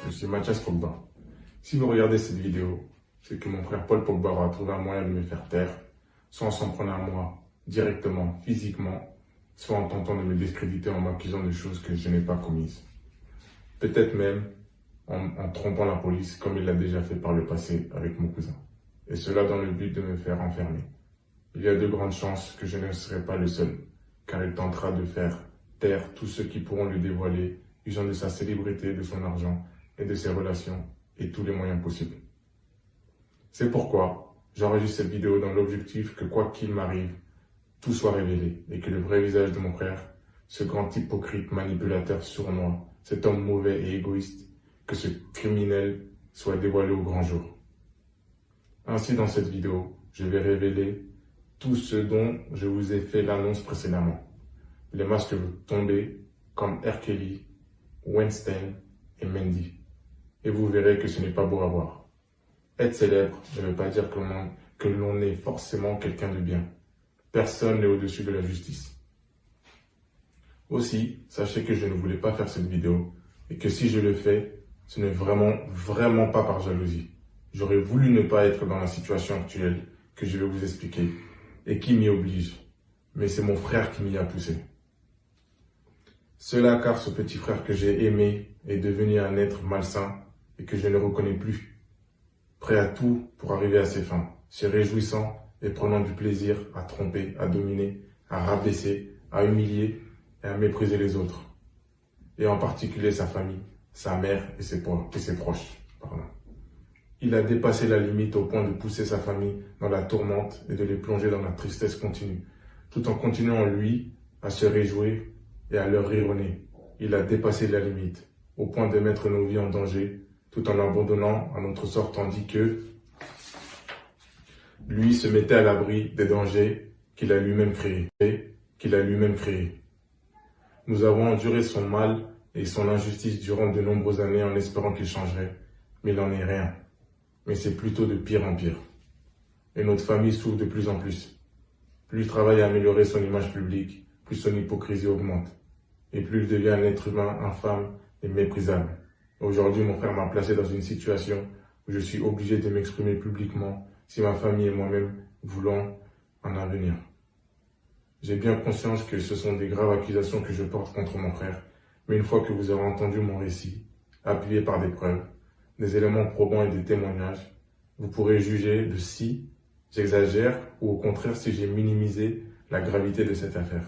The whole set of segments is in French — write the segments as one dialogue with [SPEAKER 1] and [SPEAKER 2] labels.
[SPEAKER 1] je suis Mathias Pogba. Si vous regardez cette vidéo, c'est que mon frère Paul Pogba aura trouvé un moyen de me faire taire, soit en s'en prenant à moi, directement, physiquement, soit en tentant de me discréditer en m'accusant de choses que je n'ai pas commises. Peut-être même en trompant la police, comme il l'a déjà fait par le passé avec mon cousin. Et cela dans le but de me faire enfermer. Il y a de grandes chances que je ne serai pas le seul, car il tentera de faire taire tous ceux qui pourront le dévoiler, usant de sa célébrité, de son argent et de ses relations, et tous les moyens possibles. C'est pourquoi j'enregistre cette vidéo dans l'objectif que quoi qu'il m'arrive, tout soit révélé, et que le vrai visage de mon frère, ce grand hypocrite manipulateur sournois, cet homme mauvais et égoïste, que ce criminel soit dévoilé au grand jour. Ainsi, dans cette vidéo, je vais révéler tout ce dont je vous ai fait l'annonce précédemment. Les masques vont tomber comme R. Kelly, Weinstein et Mendy. Et vous verrez que ce n'est pas beau à voir. Être célèbre ne veut pas dire que l'on est forcément quelqu'un de bien. Personne n'est au-dessus de la justice. Aussi, sachez que je ne voulais pas faire cette vidéo et que si je le fais, ce n'est vraiment pas par jalousie. J'aurais voulu ne pas être dans la situation actuelle que je vais vous expliquer et qui m'y oblige. Mais c'est mon frère qui m'y a poussé. Cela car ce petit frère que j'ai aimé est devenu un être malsain et que je ne reconnais plus. Prêt à tout pour arriver à ses fins, se réjouissant et prenant du plaisir à tromper, à dominer, à rabaisser, à humilier et à mépriser les autres. Et en particulier sa famille, sa mère et ses proches. Il a dépassé la limite au point de pousser sa famille dans la tourmente et de les plonger dans la tristesse continue, tout en continuant lui à se réjouir et à leur rire au nez. Il a dépassé la limite, au point de mettre nos vies en danger, tout en abandonnant à notre sort, tandis que lui se mettait à l'abri des dangers qu'il a lui-même créés. Nous avons enduré son mal et son injustice durant de nombreuses années en espérant qu'il changerait, mais il n'en est rien. Mais c'est plutôt de pire en pire. Et notre famille souffre de plus en plus. Plus il travaille à améliorer son image publique, plus son hypocrisie augmente. Et plus il devient un être humain infâme et méprisable. Aujourd'hui, mon frère m'a placé dans une situation où je suis obligé de m'exprimer publiquement si ma famille et moi-même voulons en avenir. J'ai bien conscience que ce sont des graves accusations que je porte contre mon frère, mais une fois que vous aurez entendu mon récit, appuyé par des preuves, des éléments probants et des témoignages, vous pourrez juger de si j'exagère ou au contraire si j'ai minimisé la gravité de cette affaire.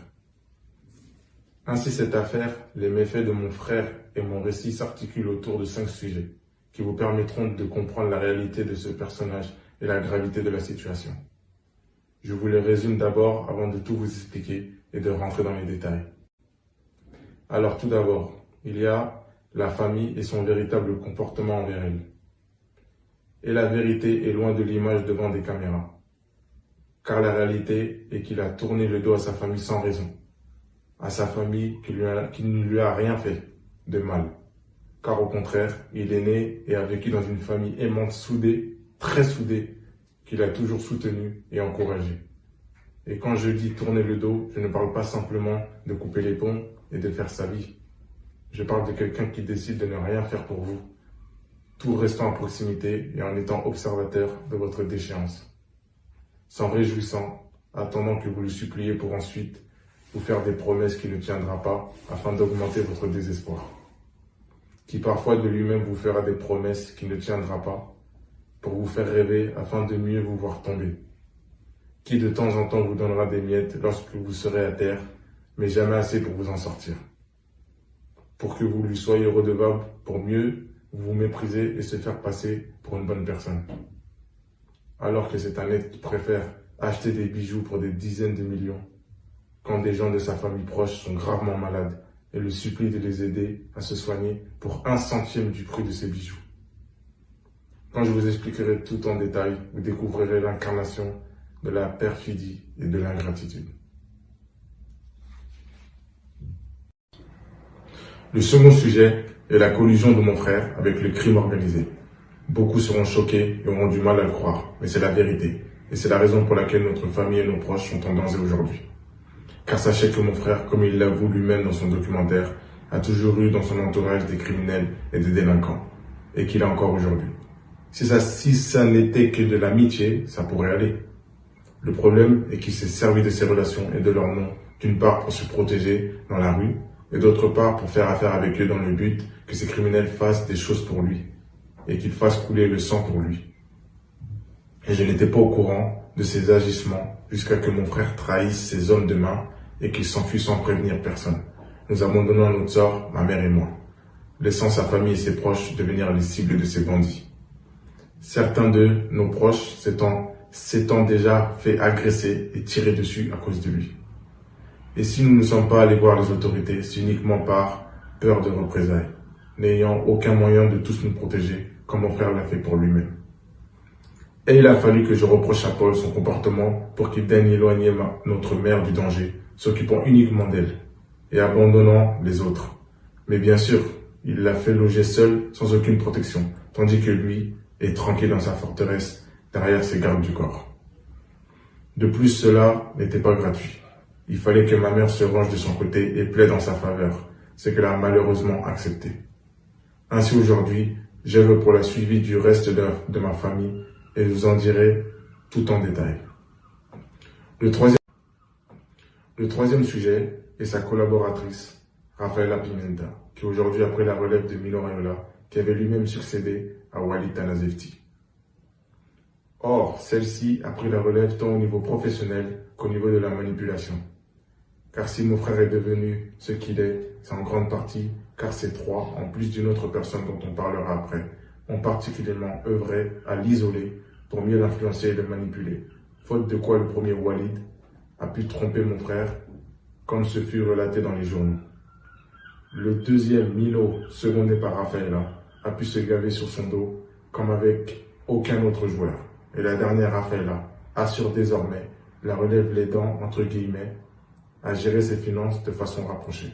[SPEAKER 1] Ainsi, cette affaire, les méfaits de mon frère et mon récit s'articulent autour de 5 sujets qui vous permettront de comprendre la réalité de ce personnage et la gravité de la situation. Je vous les résume d'abord avant de tout vous expliquer et de rentrer dans les détails. Alors tout d'abord, il y a la famille et son véritable comportement envers elle. Et la vérité est loin de l'image devant des caméras. Car la réalité est qu'il a tourné le dos à sa famille sans raison. À sa famille qui ne lui a rien fait de mal. Car au contraire, il est né et a vécu dans une famille aimante, soudée, très soudée, qu'il a toujours soutenue et encouragée. Et quand je dis tourner le dos, je ne parle pas simplement de couper les ponts et de faire sa vie. Je parle de quelqu'un qui décide de ne rien faire pour vous, tout restant à proximité et en étant observateur de votre déchéance. S'en réjouissant, attendant que vous le suppliez pour ensuite vous faire des promesses qu'il ne tiendra pas afin d'augmenter votre désespoir. Qui parfois de lui-même vous fera des promesses qu'il ne tiendra pas pour vous faire rêver afin de mieux vous voir tomber. Qui de temps en temps vous donnera des miettes lorsque vous serez à terre, mais jamais assez pour vous en sortir. Pour que vous lui soyez redevable pour mieux vous mépriser et se faire passer pour une bonne personne. Alors que cet honnête préfère acheter des bijoux pour des dizaines de millions, quand des gens de sa famille proche sont gravement malades et le supplie de les aider à se soigner pour 1/100 du prix de ces bijoux. Quand je vous expliquerai tout en détail, vous découvrirez l'incarnation de la perfidie et de l'ingratitude. Le second sujet est la collusion de mon frère avec le crime organisé. Beaucoup seront choqués et auront du mal à le croire, mais c'est la vérité. Et c'est la raison pour laquelle notre famille et nos proches sont en danger aujourd'hui. Car sachez que mon frère, comme il l'avoue lui-même dans son documentaire, a toujours eu dans son entourage des criminels et des délinquants. et qu'il a encore aujourd'hui. Si ça n'était que de l'amitié, ça pourrait aller. Le problème est qu'il s'est servi de ses relations et de leur nom, d'une part pour se protéger dans la rue, et d'autre part pour faire affaire avec eux dans le but que ces criminels fassent des choses pour lui, et qu'ils fassent couler le sang pour lui. Et je n'étais pas au courant de ses agissements jusqu'à que mon frère trahisse ses hommes de main et qu'il s'enfuit sans prévenir personne. Nous abandonnons à notre sort, ma mère et moi, laissant sa famille et ses proches devenir les cibles de ces bandits. Certains de nos proches s'étant déjà fait agresser et tirer dessus à cause de lui. Et si nous ne sommes pas allés voir les autorités, c'est uniquement par peur de représailles, n'ayant aucun moyen de tous nous protéger, comme mon frère l'a fait pour lui-même. Et il a fallu que je reproche à Paul son comportement pour qu'il daigne éloigner notre mère du danger, s'occupant uniquement d'elle et abandonnant les autres. Mais bien sûr, il l'a fait loger seul, sans aucune protection, tandis que lui est tranquille dans sa forteresse, derrière ses gardes du corps. De plus, cela n'était pas gratuit. Il fallait que ma mère se range de son côté et plaide en sa faveur, ce qu'elle a malheureusement accepté. Ainsi aujourd'hui, j'œuvre pour la suivi du reste de ma famille et je vous en dirai tout en détail. Le troisième sujet est sa collaboratrice, Rafaela Pimenta, qui aujourd'hui a pris la relève de Mino Raiola, qui avait lui-même succédé à Walid Tanazefti. Or, celle-ci a pris la relève tant au niveau professionnel qu'au niveau de la manipulation. Car si mon frère est devenu ce qu'il est, c'est en grande partie car ces trois, en plus d'une autre personne dont on parlera après, ont particulièrement œuvré à l'isoler pour mieux l'influencer et le manipuler, faute de quoi le premier Walid a pu tromper mon frère, comme ce fut relaté dans les journaux. Le deuxième, Milo, secondé par Rafaela, a pu se gaver sur son dos, comme avec aucun autre joueur. Et la dernière, Rafaela, assure désormais la relève l'aidant, entre guillemets, à gérer ses finances de façon rapprochée.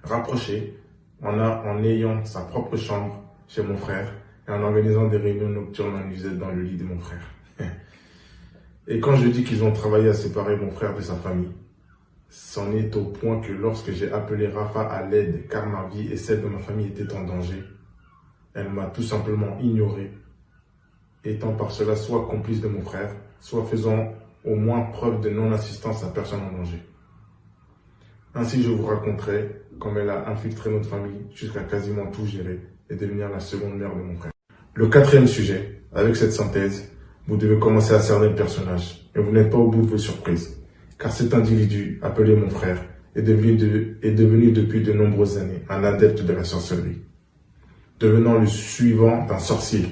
[SPEAKER 1] Rapprochée en ayant sa propre chambre chez mon frère et en organisant des réunions nocturnes en nuisette dans le lit de mon frère. Et quand je dis qu'ils ont travaillé à séparer mon frère de sa famille, c'en est au point que lorsque j'ai appelé Rafa à l'aide car ma vie et celle de ma famille étaient en danger, elle m'a tout simplement ignoré, étant par cela soit complice de mon frère, soit faisant au moins preuve de non-assistance à personne en danger. Ainsi, je vous raconterai comment elle a infiltré notre famille jusqu'à quasiment tout gérer et devenir la seconde mère de mon frère. Le quatrième sujet, avec cette synthèse, vous devez commencer à cerner le personnage et vous n'êtes pas au bout de vos surprises, car cet individu, appelé mon frère, est devenu depuis de nombreuses années un adepte de la sorcellerie, devenant le suivant d'un sorcier,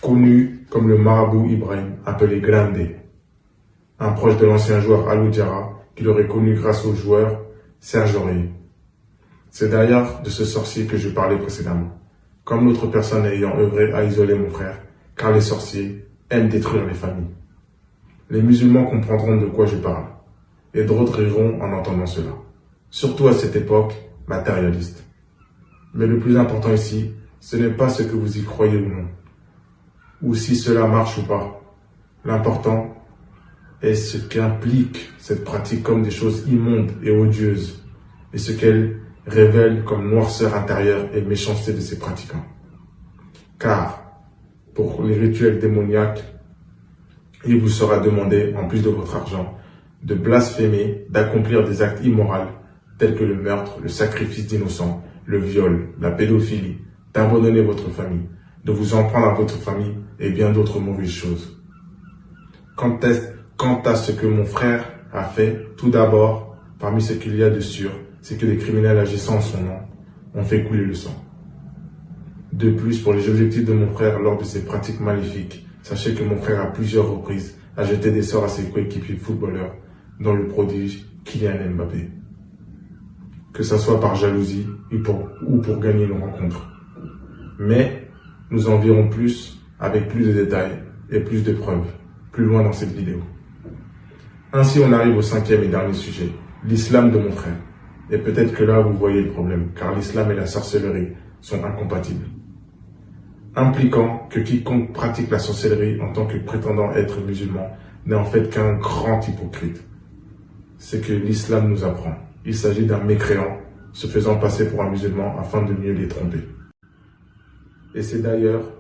[SPEAKER 1] connu comme le marabout Ibrahim, appelé Grande, un proche de l'ancien joueur Alou Diarra, qu'il aurait connu grâce au joueur Serge Aurier. C'est d'ailleurs de ce sorcier que je parlais précédemment, comme l'autre personne ayant œuvré à isoler mon frère, car les sorciers aiment détruire les familles. Les musulmans comprendront de quoi je parle, et d'autres riront en entendant cela, surtout à cette époque matérialiste. Mais le plus important ici, ce n'est pas ce que vous y croyez ou non, ou si cela marche ou pas. L'important est ce qu'implique cette pratique comme des choses immondes et odieuses, et ce qu'elle révèle comme noirceur intérieure et méchanceté de ses pratiquants. Car, pour les rituels démoniaques, il vous sera demandé, en plus de votre argent, de blasphémer, d'accomplir des actes immoraux tels que le meurtre, le sacrifice d'innocents, le viol, la pédophilie, d'abandonner votre famille, de vous en prendre à votre famille et bien d'autres mauvaises choses. Quant à ce que mon frère a fait, tout d'abord, parmi ce qu'il y a de sûr, c'est que les criminels agissant en son nom ont fait couler le sang. De plus, pour les objectifs de mon frère lors de ses pratiques maléfiques, sachez que mon frère à plusieurs reprises a jeté des sorts à ses coéquipiers footballeurs, dont le prodige Kylian Mbappé. Que ce soit par jalousie ou pour gagner une rencontre. Mais nous en verrons plus avec plus de détails et plus de preuves, plus loin dans cette vidéo. Ainsi, on arrive au cinquième et dernier sujet, l'islam de mon frère. Et peut-être que là, vous voyez le problème, car l'islam et la sorcellerie sont incompatibles. Impliquant que quiconque pratique la sorcellerie en tant que prétendant être musulman n'est en fait qu'un grand hypocrite. C'est que l'islam nous apprend. Il s'agit d'un mécréant se faisant passer pour un musulman afin de mieux les tromper. Et c'est d'ailleurs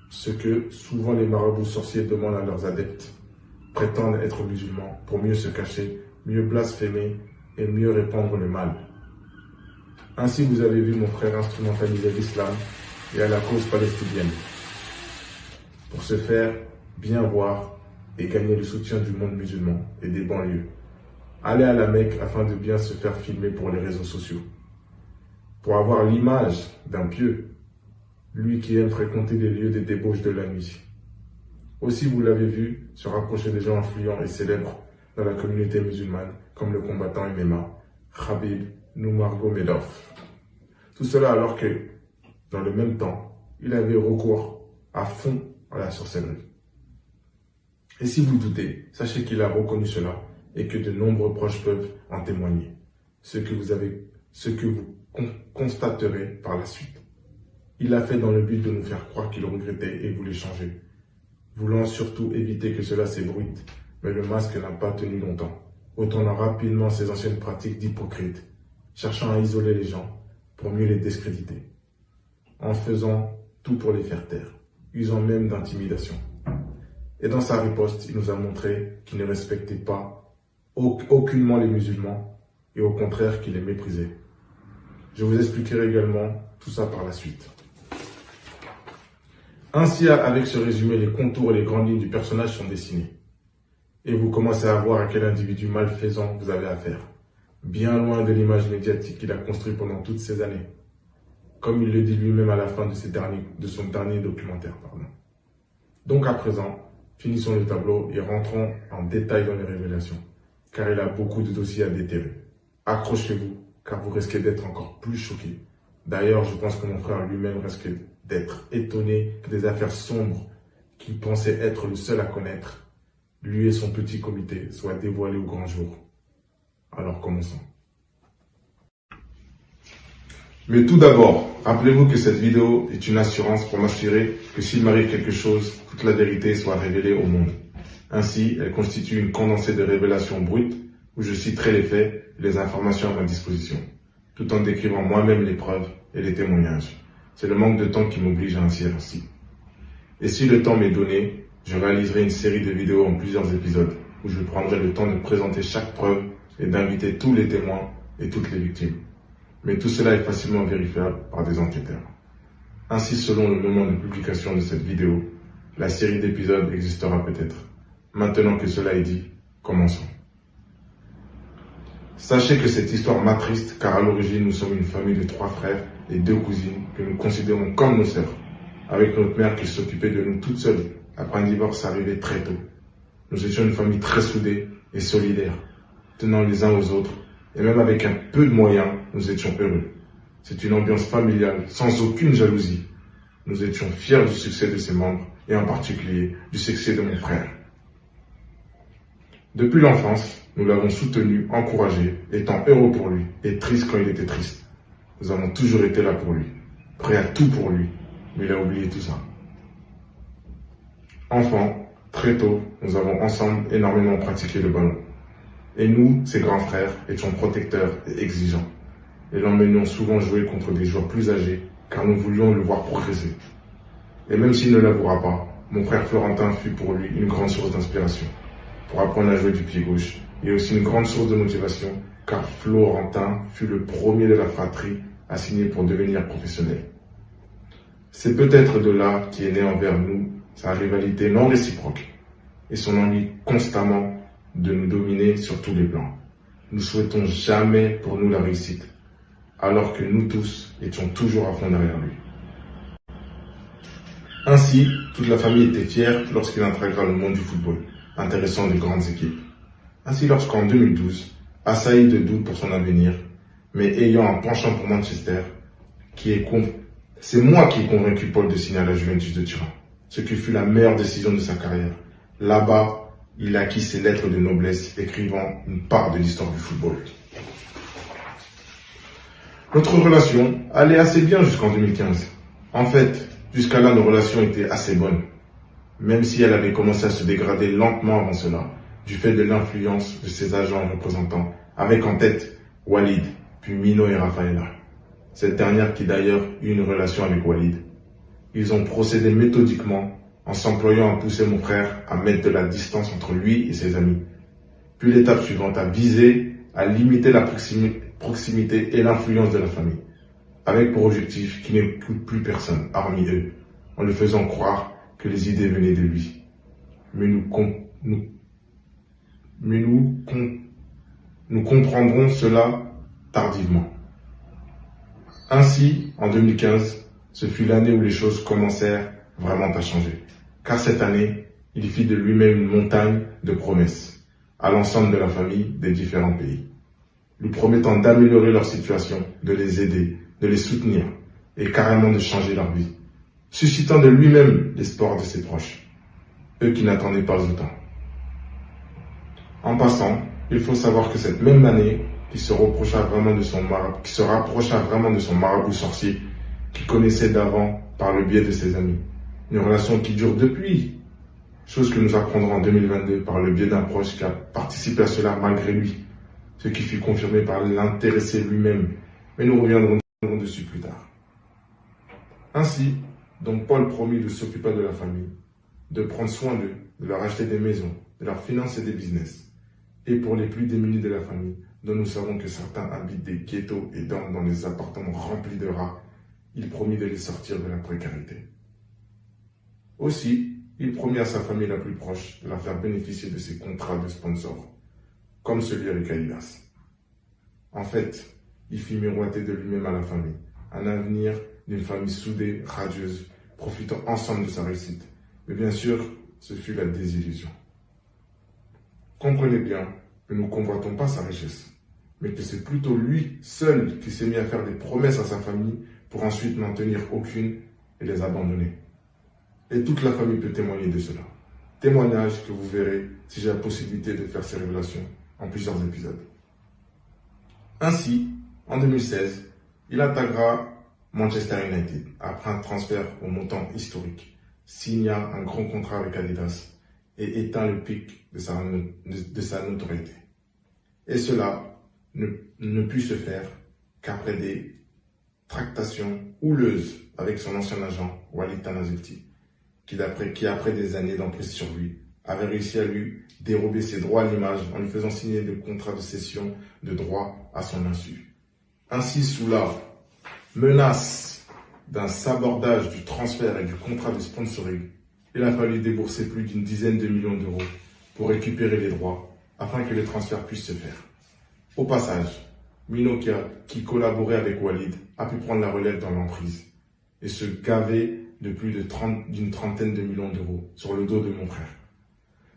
[SPEAKER 1] ce que souvent les marabouts sorciers demandent à leurs adeptes. Prétendent être musulmans pour mieux se cacher, mieux blasphémer et mieux répandre le mal. Ainsi, vous avez vu mon frère instrumentaliser l'islam et à la cause palestinienne. Pour se faire bien voir et gagner le soutien du monde musulman et des banlieues. Aller à la Mecque afin de bien se faire filmer pour les réseaux sociaux. Pour avoir l'image d'un pieux, lui qui aime fréquenter les lieux des débauches de la nuit. Aussi, vous l'avez vu, se rapprocher des gens influents et célèbres dans la communauté musulmane, comme le combattant MMA, Khabib Nurmagomedov. Tout cela alors que, dans le même temps, il avait recours à fond à la sorcellerie. Et si vous doutez, sachez qu'il a reconnu cela et que de nombreux proches peuvent en témoigner. Ce que vous constaterez par la suite. Il l'a fait dans le but de nous faire croire qu'il regrettait et voulait changer. Voulant surtout éviter que cela s'ébruite, mais le masque n'a pas tenu longtemps, retournant rapidement ses anciennes pratiques d'hypocrite, cherchant à isoler les gens pour mieux les discréditer, en faisant tout pour les faire taire, usant même d'intimidation. Et dans sa riposte, il nous a montré qu'il ne respectait pas aucunement les musulmans et au contraire qu'il les méprisait. Je vous expliquerai également tout ça par la suite. Ainsi, avec ce résumé, les contours et les grandes lignes du personnage sont dessinés. Et vous commencez à voir à quel individu malfaisant vous avez affaire. Bien loin de l'image médiatique qu'il a construite pendant toutes ces années. Comme il le dit lui-même à la fin de son dernier documentaire. Donc à présent, finissons le tableau et rentrons en détail dans les révélations. Car il a beaucoup de dossiers à déterrer. Accrochez-vous, car vous risquez d'être encore plus choqués. D'ailleurs, je pense que mon frère lui-même risque d'être étonné que des affaires sombres qu'il pensait être le seul à connaître, lui et son petit comité, soient dévoilées au grand jour. Alors commençons. Mais tout d'abord, rappelez-vous que cette vidéo est une assurance pour m'assurer que s'il m'arrive quelque chose, toute la vérité soit révélée au monde. Ainsi, elle constitue une condensée de révélations brutes où je citerai les faits et les informations à ma disposition, tout en décrivant moi-même les preuves et les témoignages. C'est le manque de temps qui m'oblige à ainsi ainsi. Et si le temps m'est donné, je réaliserai une série de vidéos en plusieurs épisodes où je prendrai le temps de présenter chaque preuve et d'inviter tous les témoins et toutes les victimes. Mais tout cela est facilement vérifiable par des enquêteurs. Ainsi, selon le moment de publication de cette vidéo, la série d'épisodes existera peut-être. Maintenant que cela est dit, commençons. Sachez que cette histoire m'attriste car à l'origine nous sommes une famille de 3 frères et 2 cousines que nous considérons comme nos sœurs, avec notre mère qui s'occupait de nous toute seule après un divorce arrivé très tôt. Nous étions une famille très soudée et solidaire, tenant les uns aux autres, et même avec un peu de moyens, nous étions heureux. C'est une ambiance familiale, sans aucune jalousie. Nous étions fiers du succès de ses membres, et en particulier du succès de mon frère. Depuis l'enfance, nous l'avons soutenu, encouragé, étant heureux pour lui, et triste quand il était triste. Nous avons toujours été là pour lui, prêts à tout pour lui, mais il a oublié tout ça. Enfant, très tôt, nous avons ensemble énormément pratiqué le ballon. Et nous, ses grands frères, étions protecteurs et exigeants. Et l'emmenions souvent jouer contre des joueurs plus âgés, car nous voulions le voir progresser. Et même s'il ne l'avouera pas, mon frère Florentin fut pour lui une grande source d'inspiration, pour apprendre à jouer du pied gauche, et aussi une grande source de motivation, car Florentin fut le premier de la fratrie à signer pour devenir professionnel. C'est peut-être de là qu'est née envers nous sa rivalité non réciproque, et son envie constamment de nous dominer sur tous les plans. Nous souhaitons jamais pour nous la réussite, alors que nous tous étions toujours à fond derrière lui. Ainsi, toute la famille était fière lorsqu'il intégra le monde du football, intéressant de grandes équipes. Ainsi, lorsqu'en 2012, assailli de doutes pour son avenir, mais ayant un penchant pour Manchester, c'est moi qui ai convaincu Paul de signer à la Juventus de Turin, ce qui fut la meilleure décision de sa carrière. Là-bas, il acquit ses lettres de noblesse, écrivant une part de l'histoire du football. Notre relation allait assez bien jusqu'en 2015. En fait, jusqu'à là, nos relations étaient assez bonnes, même si elle avait commencé à se dégrader lentement avant cela, du fait de l'influence de ses agents et représentants, avec en tête Walid, puis Mino et Rafaela. cette dernière qui d'ailleurs eut une relation avec Walid. Ils ont procédé méthodiquement en s'employant à pousser mon frère à mettre de la distance entre lui et ses amis. Puis l'étape suivante a visé à limiter la proximité et l'influence de la famille, avec pour objectif qu'il n'écoute plus personne, hormis eux, en lui faisant croire que les idées venaient de lui. Mais nous comprendrons cela tardivement. Ainsi, en 2015, ce fut l'année où les choses commencèrent vraiment à changer. Car cette année, il fit de lui-même une montagne de promesses à l'ensemble de la famille des différents pays, lui promettant d'améliorer leur situation, de les aider, de les soutenir et carrément de changer leur vie, suscitant de lui-même l'espoir de ses proches, eux qui n'attendaient pas autant. En passant, il faut savoir que cette même année, qui se rapprocha vraiment de son marabout sorcier, qu'il connaissait d'avant par le biais de ses amis. Une relation qui dure depuis, chose que nous apprendrons en 2022 par le biais d'un proche qui a participé à cela malgré lui, ce qui fut confirmé par l'intéressé lui-même, mais nous reviendrons dessus plus tard. Ainsi, donc Paul promit de s'occuper de la famille, de prendre soin d'eux, de leur acheter des maisons, de leur financer des business. Et pour les plus démunis de la famille, dont nous savons que certains habitent des ghettos et dorment dans des appartements remplis de rats, il promit de les sortir de la précarité. Aussi, il promit à sa famille la plus proche de la faire bénéficier de ses contrats de sponsor, comme celui avec Adidas. En fait, il fit miroiter de lui-même à la famille un avenir d'une famille soudée, radieuse, profitant ensemble de sa réussite. Mais bien sûr, ce fut la désillusion. Comprenez bien que nous ne convoitons pas sa richesse, mais que c'est plutôt lui seul qui s'est mis à faire des promesses à sa famille pour ensuite n'en tenir aucune et les abandonner. Et toute la famille peut témoigner de cela. Témoignage que vous verrez si j'ai la possibilité de faire ces révélations en plusieurs épisodes. Ainsi, en 2016, il attaquera Manchester United après un transfert au montant historique, signa un grand contrat avec Adidas et éteint le pic de sa notoriété. Et cela ne put se faire qu'après des tractations houleuses avec son ancien agent, Walid Tanazulti, qui après des années d'emprise sur lui, avait réussi à lui dérober ses droits à l'image en lui faisant signer des contrats de cession de droits à son insu. Ainsi, sous la menace d'un sabordage du transfert et du contrat de sponsoring, il a fallu débourser plus d'une dizaine de millions d'euros pour récupérer les droits afin que les transferts puissent se faire. Au passage, Mino, qui collaborait avec Walid, a pu prendre la relève dans l'emprise et se gaver de plus d'une trentaine de millions d'euros sur le dos de mon frère.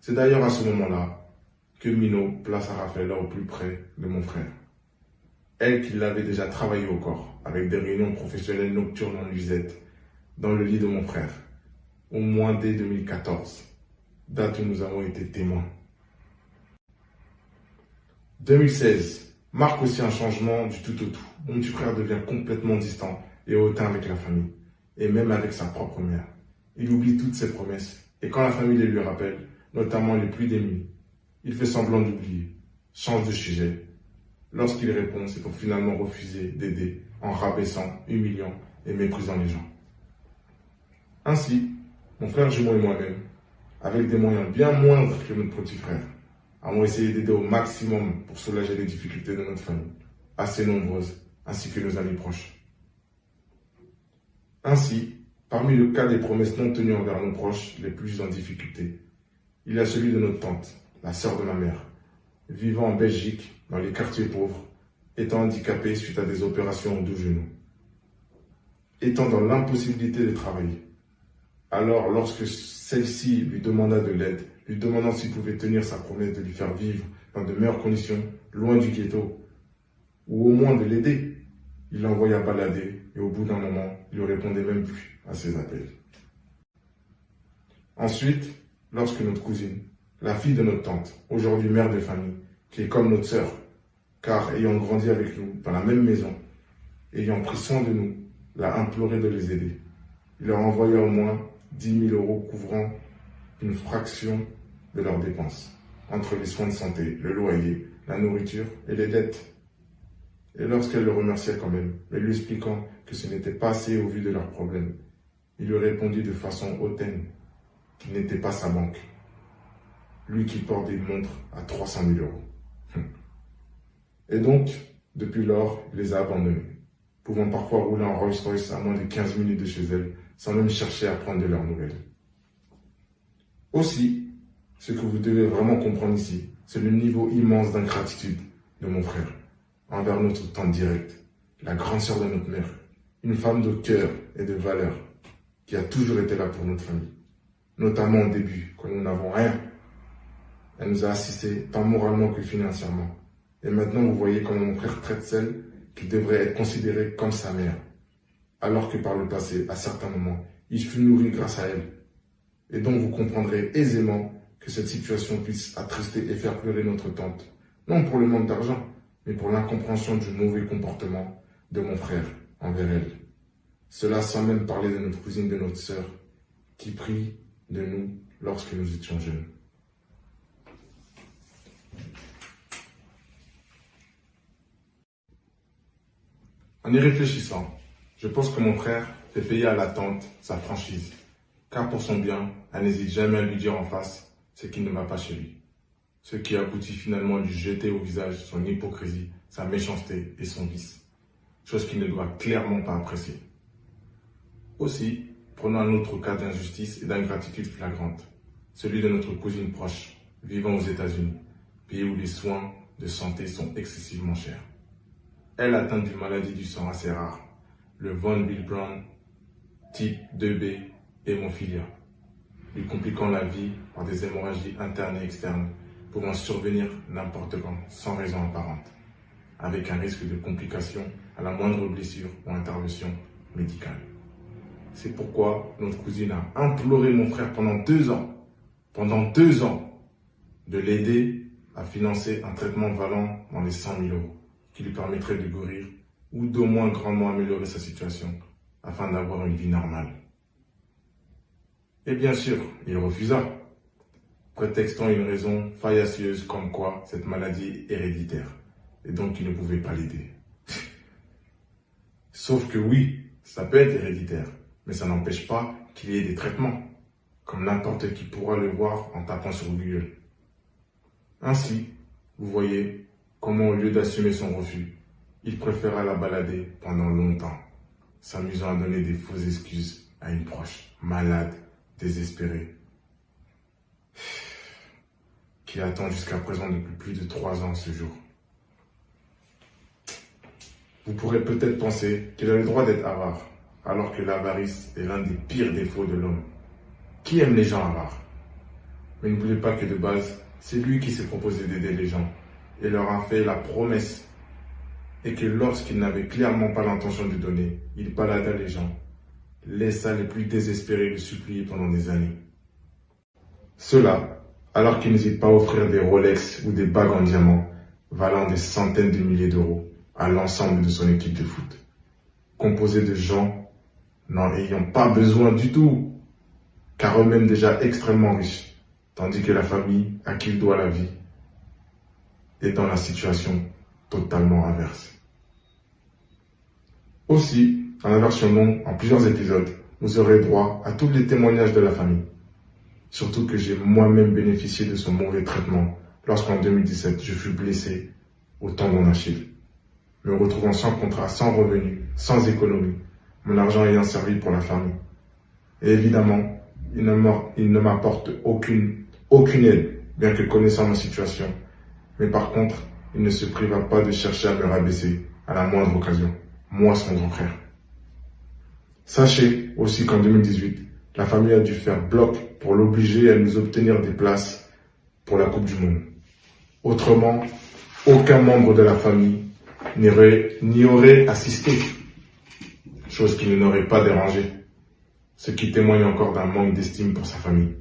[SPEAKER 1] C'est d'ailleurs à ce moment-là que Mino plaça Rafaela au plus près de mon frère. Elle qui l'avait déjà travaillé au corps, avec des réunions professionnelles nocturnes en nuisette, dans le lit de mon frère, au moins dès 2014, date où nous avons été témoins. 2016 marque aussi un changement du tout au tout. Mon petit frère devient complètement distant et hautain avec la famille, et même avec sa propre mère. Il oublie toutes ses promesses, et quand la famille les lui rappelle, notamment les plus démunis, il fait semblant d'oublier, change de sujet. Lorsqu'il répond, c'est pour finalement refuser d'aider en rabaissant, humiliant et méprisant les gens. Ainsi, mon frère jumeau et moi-même, avec des moyens bien moindres que notre petit frère, avons essayé d'aider au maximum pour soulager les difficultés de notre famille, assez nombreuses, ainsi que nos amis proches. Ainsi, parmi le cas des promesses non tenues envers nos proches les plus en difficulté, il y a celui de notre tante, la sœur de ma mère, vivant en Belgique, dans les quartiers pauvres, étant handicapée suite à des opérations aux 2 genoux, étant dans l'impossibilité de travailler. Alors, lorsque celle-ci lui demanda de l'aide, lui demandant s'il pouvait tenir sa promesse de lui faire vivre dans de meilleures conditions, loin du ghetto, ou au moins de l'aider, il l'envoya balader et au bout d'un moment, il ne répondait même plus à ses appels. Ensuite, lorsque notre cousine, la fille de notre tante, aujourd'hui mère de famille, qui est comme notre sœur, car ayant grandi avec nous dans la même maison, ayant pris soin de nous, l'a imploré de les aider. Il leur envoya au moins 10 000 euros couvrant une fraction de leurs dépenses, entre les soins de santé, le loyer, la nourriture et les dettes. Et lorsqu'elle le remerciait quand même, mais lui expliquant que ce n'était pas assez au vu de leurs problèmes, il lui répondit de façon hautaine qu'il n'était pas sa banque. Lui qui porte des montres à 300 000 euros. Et donc, depuis lors, il les a abandonnés, pouvant parfois rouler en Rolls-Royce à moins de 15 minutes de chez elle, sans même chercher à prendre de leurs nouvelles. Aussi, ce que vous devez vraiment comprendre ici, c'est le niveau immense d'ingratitude de mon frère envers notre tante directe, la grande sœur de notre mère, une femme de cœur et de valeur qui a toujours été là pour notre famille, notamment au début, quand nous n'avons rien. Elle nous a assistés tant moralement que financièrement. Et maintenant, vous voyez comment mon frère traite celle qui devrait être considérée comme sa mère, alors que par le passé, à certains moments, il fut nourri grâce à elle. Et donc, vous comprendrez aisément que cette situation puisse attrister et faire pleurer notre tante, non pour le manque d'argent, mais pour l'incompréhension du mauvais comportement de mon frère envers elle. Cela sans même parler de notre cousine, de notre sœur, qui prie de nous lorsque nous étions jeunes. En y réfléchissant, je pense que mon frère fait payer à la tante sa franchise, car pour son bien, elle n'hésite jamais à lui dire en face ce qui ne va pas chez lui. Ce qui aboutit finalement à lui jeter au visage son hypocrisie, sa méchanceté et son vice, chose qu'il ne doit clairement pas apprécier. Aussi, prenons un autre cas d'injustice et d'ingratitude flagrante, celui de notre cousine proche, vivant aux États-Unis, pays où les soins de santé sont excessivement chers. Elle atteint d'une maladie du sang assez rare, le von Willebrand type 2B hémophilia, lui compliquant la vie par des hémorragies internes et externes, pouvant survenir n'importe quand, sans raison apparente, avec un risque de complications à la moindre blessure ou intervention médicale. C'est pourquoi notre cousine a imploré mon frère pendant 2 ans, de l'aider à financer un traitement valant dans les 100 000 euros, qui lui permettrait de guérir ou d'au moins grandement améliorer sa situation, afin d'avoir une vie normale. Et bien sûr, il refusa, prétextant une raison faillacieuse comme quoi cette maladie est héréditaire, et donc il ne pouvait pas l'aider. Sauf que oui, ça peut être héréditaire, mais ça n'empêche pas qu'il y ait des traitements, comme n'importe qui pourra le voir en tapant sur Google. Ainsi, vous voyez comment au lieu d'assumer son refus, il préféra la balader pendant longtemps, s'amusant à donner des fausses excuses à une proche, malade, désespérée, qui attend jusqu'à présent depuis plus de 3 ans ce jour. Vous pourrez peut-être penser qu'il a le droit d'être avare, alors que l'avarice est l'un des pires défauts de l'homme. Qui aime les gens avares? Mais n'oubliez pas que de base, c'est lui qui s'est proposé d'aider les gens et leur a fait la promesse, et que lorsqu'il n'avait clairement pas l'intention de donner, il balada les gens, laissa les plus désespérés le supplier pendant des années. Cela, alors qu'il n'hésite pas à offrir des Rolex ou des bagues en diamant, valant des centaines de milliers d'euros à l'ensemble de son équipe de foot, composée de gens n'en ayant pas besoin du tout, car eux-mêmes déjà extrêmement riches, tandis que la famille à qui il doit la vie est dans la situation totalement inverse. Aussi, dans la version longue, en plusieurs épisodes, vous aurez droit à tous les témoignages de la famille. Surtout que j'ai moi-même bénéficié de son mauvais traitement lorsqu'en 2017, je fus blessé au tendon d'Achille, me retrouvant sans contrat, sans revenu, sans économie, mon argent ayant servi pour la famille. Et évidemment, il ne m'apporte aucune aide, bien que connaissant ma situation. Mais par contre, il ne se priva pas de chercher à me rabaisser à la moindre occasion, moi son grand frère. Sachez aussi qu'en 2018, la famille a dû faire bloc pour l'obliger à nous obtenir des places pour la Coupe du Monde. Autrement, aucun membre de la famille n'y aurait assisté, chose qui ne l'aurait pas dérangé, ce qui témoigne encore d'un manque d'estime pour sa famille.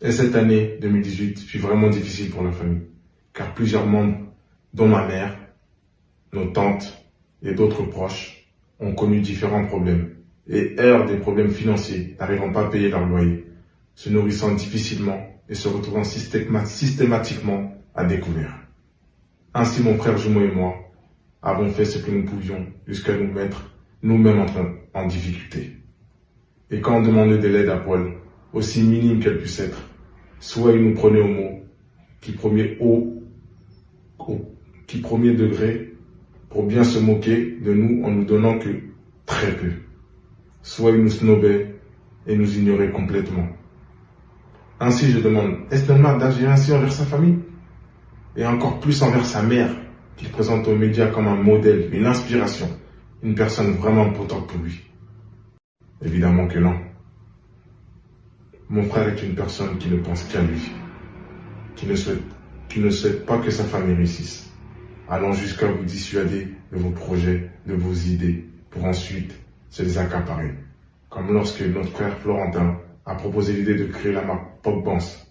[SPEAKER 1] Et cette année 2018 fut vraiment difficile pour la famille, car plusieurs membres, dont ma mère, nos tantes et d'autres proches, ont connu différents problèmes et heurtent des problèmes financiers, n'arrivant pas à payer leur loyer, se nourrissant difficilement et se retrouvant systématiquement à découvert. Ainsi, mon frère jumeau et moi avons fait ce que nous pouvions jusqu'à nous mettre nous-mêmes en difficulté. Et quand on demandait de l'aide à Paul, aussi minime qu'elle puisse être, soit il nous prenait au mot, qui premier degré, pour bien se moquer de nous en nous donnant que très peu, soit il nous snobait et nous ignorait complètement. Ainsi, je demande, est-ce normal d'agir ainsi envers sa famille? Et encore plus envers sa mère, qu'il présente aux médias comme un modèle, une inspiration, une personne vraiment importante pour lui? Évidemment que non. Mon frère est une personne qui ne pense qu'à lui, qui ne souhaite pas que sa famille réussisse, allant jusqu'à vous dissuader de vos projets, de vos idées, pour ensuite se les accaparer. Comme lorsque notre frère Florentin a proposé l'idée de créer la marque Pogbanks,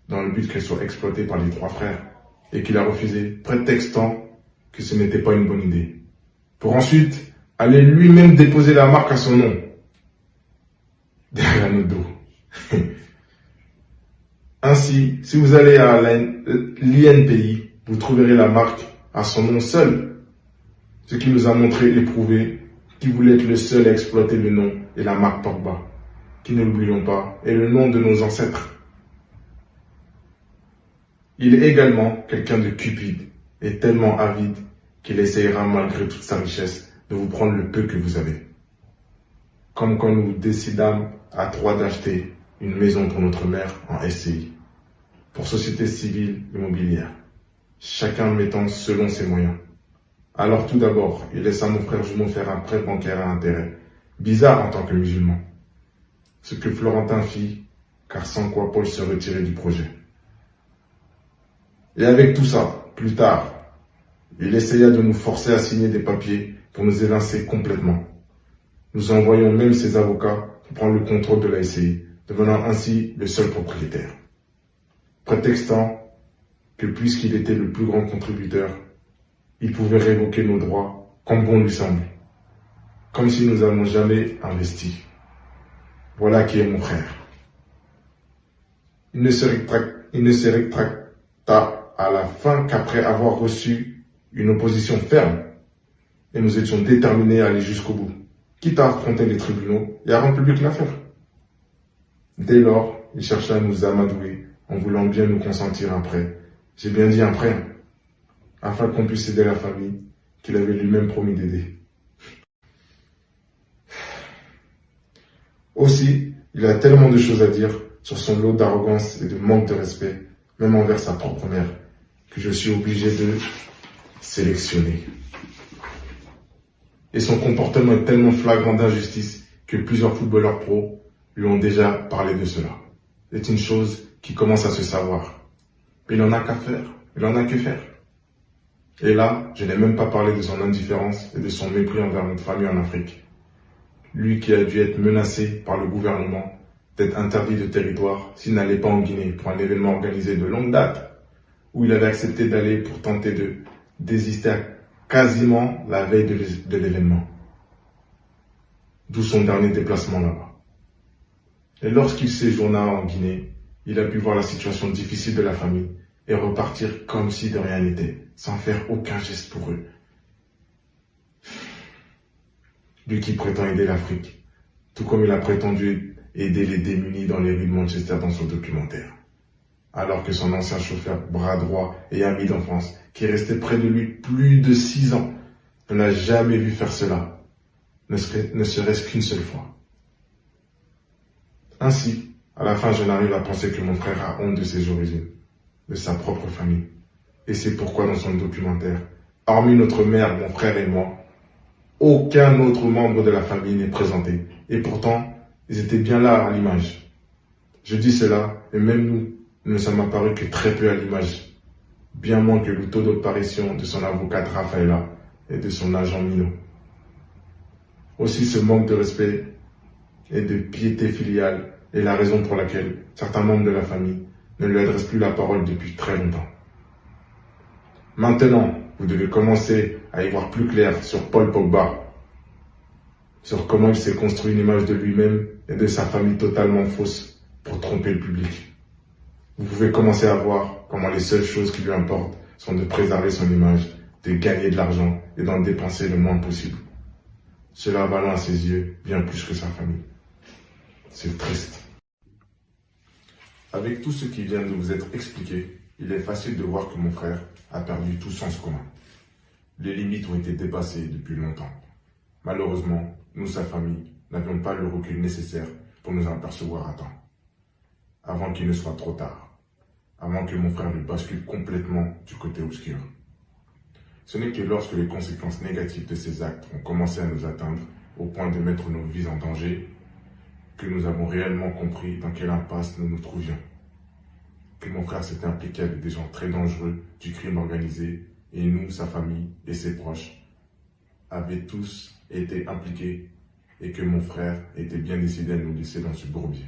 [SPEAKER 1] dans le but qu'elle soit exploitée par les trois frères, et qu'il a refusé, prétextant que ce n'était pas une bonne idée, pour ensuite aller lui-même déposer la marque à son nom, derrière nos dos. Ainsi, si vous allez à l'INPI, vous trouverez la marque à son nom seul, ce qui nous a montré et prouvé qu'il voulait être le seul à exploiter le nom et la marque Pogba, qui, ne l'oublions pas, est le nom de nos ancêtres. Il est également quelqu'un de cupide et tellement avide qu'il essayera malgré toute sa richesse de vous prendre le peu que vous avez. Comme quand nous décidâmes à trois d'acheter une maison pour notre mère en SCI, pour société civile immobilière, chacun mettant selon ses moyens. Alors tout d'abord, il laissa mon frère jumeau faire un prêt bancaire à intérêt, bizarre en tant que musulman. Ce que Florentin fit, car sans quoi Paul se retirait du projet. Et avec tout ça, plus tard, il essaya de nous forcer à signer des papiers pour nous évincer complètement. Nous envoyons même ses avocats pour prendre le contrôle de la SCI, devenant ainsi le seul propriétaire. Prétextant que puisqu'il était le plus grand contributeur, il pouvait révoquer nos droits comme bon lui semble, comme si nous n'avions jamais investi. Voilà qui est mon frère. Il ne se rétracta à la fin qu'après avoir reçu une opposition ferme, et nous étions déterminés à aller jusqu'au bout, quitte à affronter les tribunaux et à rendre public l'affaire. Dès lors, il chercha à nous amadouer en voulant bien nous consentir un prêt. J'ai bien dit un prêt, afin qu'on puisse aider la famille qu'il avait lui-même promis d'aider. Aussi, il a tellement de choses à dire sur son lot d'arrogance et de manque de respect, même envers sa propre mère, que je suis obligé de sélectionner. Et son comportement est tellement flagrant d'injustice que plusieurs footballeurs pros lui ont déjà parlé de cela. C'est une chose qui commence à se savoir. Il n'en a qu'à faire, il n'en a que faire. Et là, je n'ai même pas parlé de son indifférence et de son mépris envers notre famille en Afrique. Lui qui a dû être menacé par le gouvernement d'être interdit de territoire s'il n'allait pas en Guinée pour un événement organisé de longue date, où il avait accepté d'aller pour tenter de désister à quasiment la veille de l'événement. D'où son dernier déplacement là-bas. Et lorsqu'il séjourna en Guinée, il a pu voir la situation difficile de la famille et repartir comme si de rien n'était, sans faire aucun geste pour eux. Lui qui prétend aider l'Afrique, tout comme il a prétendu aider les démunis dans les rues de Manchester dans son documentaire. Alors que son ancien chauffeur, bras droit et ami d'enfance, qui est resté près de lui plus de 6 ans, ne l'a jamais vu faire cela, ne serait-ce qu'une seule fois. Ainsi, à la fin, je n'arrive à penser que mon frère a honte de ses origines, de sa propre famille. Et c'est pourquoi dans son documentaire, hormis notre mère, mon frère et moi, aucun autre membre de la famille n'est présenté. Et pourtant, ils étaient bien là à l'image. Je dis cela, et même nous ne sommes apparus que très peu à l'image. Bien moins que le taux d'apparition de son avocate Rafaela et de son agent Mino. Aussi ce manque de respect et de piété filiale est la raison pour laquelle certains membres de la famille ne lui adressent plus la parole depuis très longtemps. Maintenant, vous devez commencer à y voir plus clair sur Paul Pogba, sur comment il s'est construit une image de lui-même et de sa famille totalement fausse pour tromper le public. Vous pouvez commencer à voir comment les seules choses qui lui importent sont de préserver son image, de gagner de l'argent et d'en dépenser le moins possible. Cela valant à ses yeux bien plus que sa famille. C'est triste. Avec tout ce qui vient de vous être expliqué, il est facile de voir que mon frère a perdu tout sens commun. Les limites ont été dépassées depuis longtemps. Malheureusement, nous, sa famille, n'avions pas le recul nécessaire pour nous en apercevoir à temps. Avant qu'il ne soit trop tard. Avant que mon frère ne bascule complètement du côté obscur. Ce n'est que lorsque les conséquences négatives de ces actes ont commencé à nous atteindre, au point de mettre nos vies en danger, que nous avons réellement compris dans quelle impasse nous nous trouvions. Que mon frère s'était impliqué avec des gens très dangereux du crime organisé, et nous, sa famille et ses proches, avaient tous été impliqués, et que mon frère était bien décidé à nous laisser dans ce bourbier.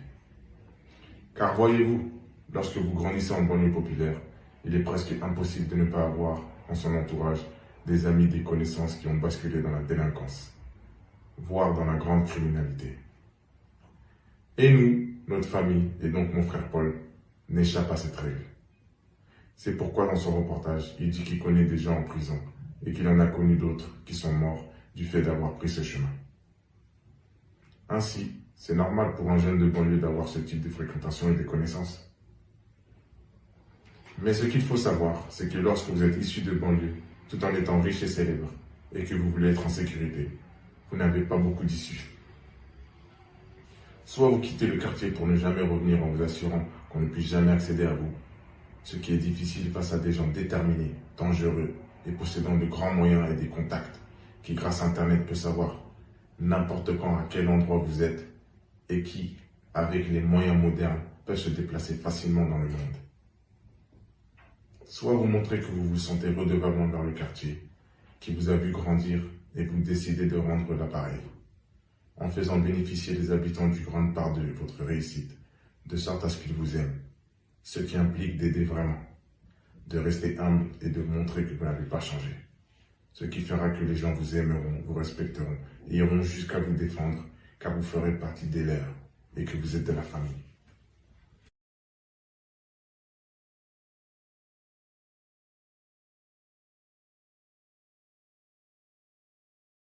[SPEAKER 1] Car voyez-vous, lorsque vous grandissez en banlieue populaire, il est presque impossible de ne pas avoir dans son entourage des amis, des connaissances qui ont basculé dans la délinquance, voire dans la grande criminalité. Et nous, notre famille, et donc mon frère Paul, n'échappe à cette règle. C'est pourquoi dans son reportage, il dit qu'il connaît des gens en prison et qu'il en a connu d'autres qui sont morts du fait d'avoir pris ce chemin. Ainsi, c'est normal pour un jeune de banlieue d'avoir ce type de fréquentation et de connaissances. Mais ce qu'il faut savoir, c'est que lorsque vous êtes issu de banlieue, tout en étant riche et célèbre, et que vous voulez être en sécurité, vous n'avez pas beaucoup d'issues. Soit vous quittez le quartier pour ne jamais revenir en vous assurant qu'on ne puisse jamais accéder à vous, ce qui est difficile face à des gens déterminés, dangereux et possédant de grands moyens et des contacts qui, grâce à Internet, peuvent savoir n'importe quand à quel endroit vous êtes et qui, avec les moyens modernes, peuvent se déplacer facilement dans le monde. Soit vous montrez que vous vous sentez redevable envers le quartier, qui vous a vu grandir et vous décidez de rendre l'appareil, en faisant bénéficier les habitants d'une grande part de votre réussite, de sorte à ce qu'ils vous aiment, ce qui implique d'aider vraiment, de rester humble et de montrer que vous n'avez pas changé, ce qui fera que les gens vous aimeront, vous respecteront et iront jusqu'à vous défendre, car vous ferez partie des leurs et que vous êtes de la famille.